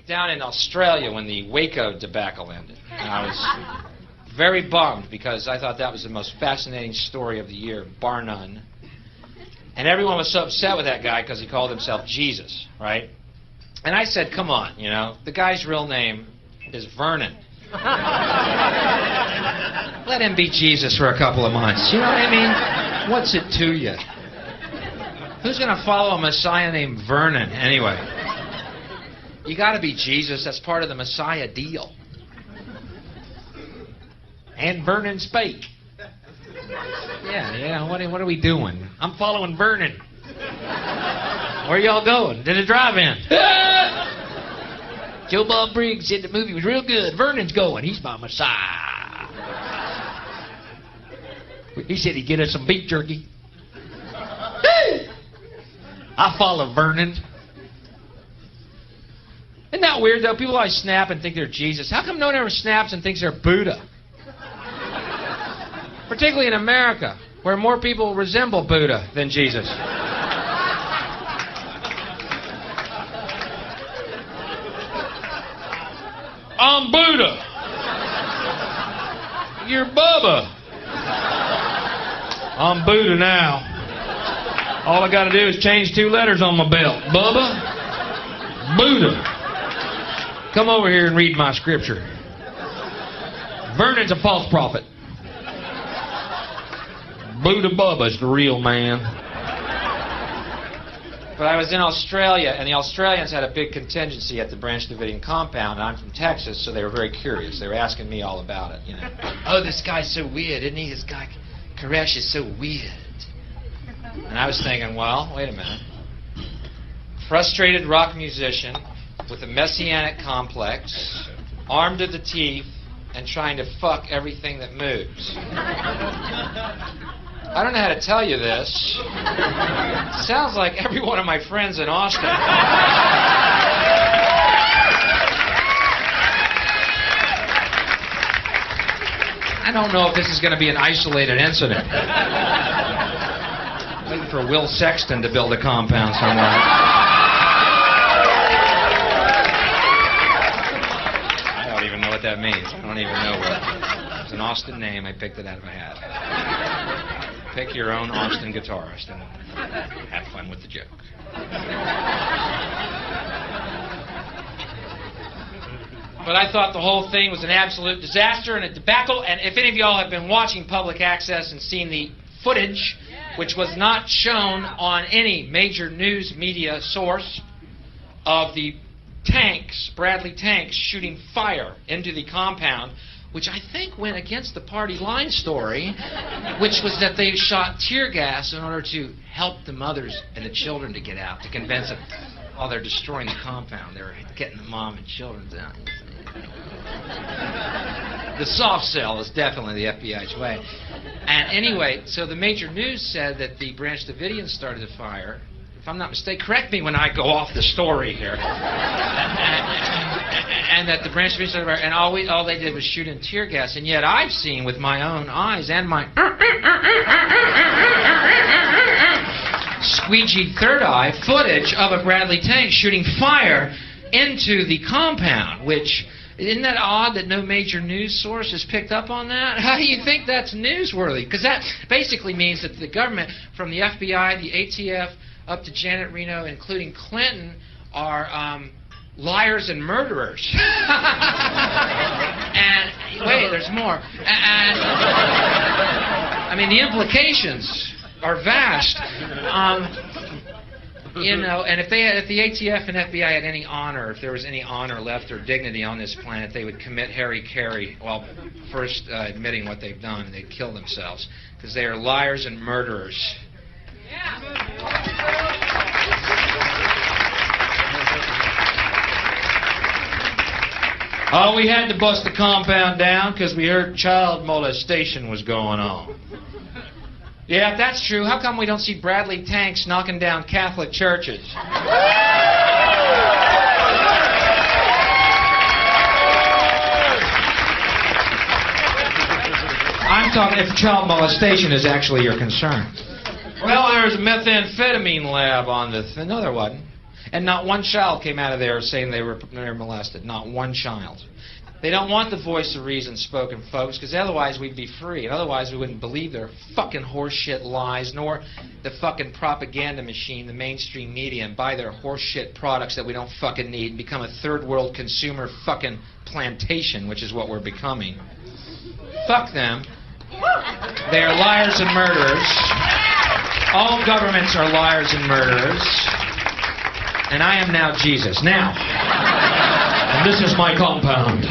down in Australia when the Waco debacle ended. And I was very bummed because I thought that was the most fascinating story of the year, bar none. And everyone was so upset with that guy because he called himself Jesus, right? And I said, come on, you know, the guy's real name is Vernon. Let him be Jesus for a couple of months. You know what I mean? What's it to you? Who's going to follow a Messiah named Vernon anyway? You got to be Jesus. That's part of the Messiah deal. And Vernon spake. Yeah. What are we doing? I'm following Vernon. Where y'all going? To the drive-in. Joe Bob Briggs said the movie was real good. Vernon's going. He's my Messiah. He said he'd get us some beef jerky. I follow Vernon. Isn't that weird, though? People always snap and think they're Jesus. How come no one ever snaps and thinks they're Buddha? Particularly in America, where more people resemble Buddha than Jesus. I'm Buddha. You're Bubba. I'm Buddha now. All I gotta do is change 2 letters on my belt. Bubba, Buddha. Come over here and read my scripture. Vernon's a false prophet. Buddha Bubba's the real man. But I was in Australia, and the Australians had a big contingency at the Branch Davidian compound, and I'm from Texas, so they were very curious. They were asking me all about it, you know. Oh, this guy's so weird, isn't he? This guy, Koresh, is so weird. And I was thinking, well, wait a minute. Frustrated rock musician with a messianic complex, armed to the teeth, and trying to fuck everything that moves. I don't know how to tell you this. It sounds like every one of my friends in Austin. I don't know if this is going to be an isolated incident. Waiting for Will Sexton to build a compound somewhere. I don't even know what that means. I don't even know what. It's an Austin name. I picked it out of a hat. Pick your own Austin guitarist and have fun with the joke. But I thought the whole thing was an absolute disaster and a debacle. And if any of y'all have been watching public access and seen the footage, which was not shown on any major news media source, of the tanks, Bradley tanks, shooting fire into the compound, which I think went against the party line story, which was that they shot tear gas in order to help the mothers and the children to get out, to convince them while they're destroying the compound. They're getting the mom and children out. The soft sell is definitely the FBI's way. And anyway, so the major news said that the Branch Davidians started a fire. If I'm not mistaken, correct me when I go off the story here. And that the Branch Davidians started a fire, and all they did was shoot in tear gas. And yet I've seen with my own eyes and my squeegee third eye footage of a Bradley tank shooting fire into the compound, which... Isn't that odd that no major news source has picked up on that? How do you think that's newsworthy? Because that basically means that the government, from the FBI, the ATF, up to Janet Reno, including Clinton, are liars and murderers. And, wait, there's more. And I mean, the implications are vast. You know, and if the ATF and FBI had any honor, if there was any honor left or dignity on this planet, they would commit Harry-Carry while first admitting what they've done, and they'd kill themselves, because they are liars and murderers. Yeah. Oh, we had to bust the compound down because we heard child molestation was going on. Yeah, if that's true, how come we don't see Bradley tanks knocking down Catholic churches? I'm talking if child molestation is actually your concern. Well, there was a methamphetamine lab on the... No, there wasn't. And not one child came out of there saying they were molested. Not one child. They don't want the voice of reason spoken, folks, because otherwise we'd be free. And otherwise we wouldn't believe their fucking horseshit lies, nor the fucking propaganda machine, the mainstream media, and buy their horseshit products that we don't fucking need and become a third world consumer fucking plantation, which is what we're becoming. Fuck them. They are liars and murderers. All governments are liars and murderers. And I am now Jesus. Now, and this is my compound.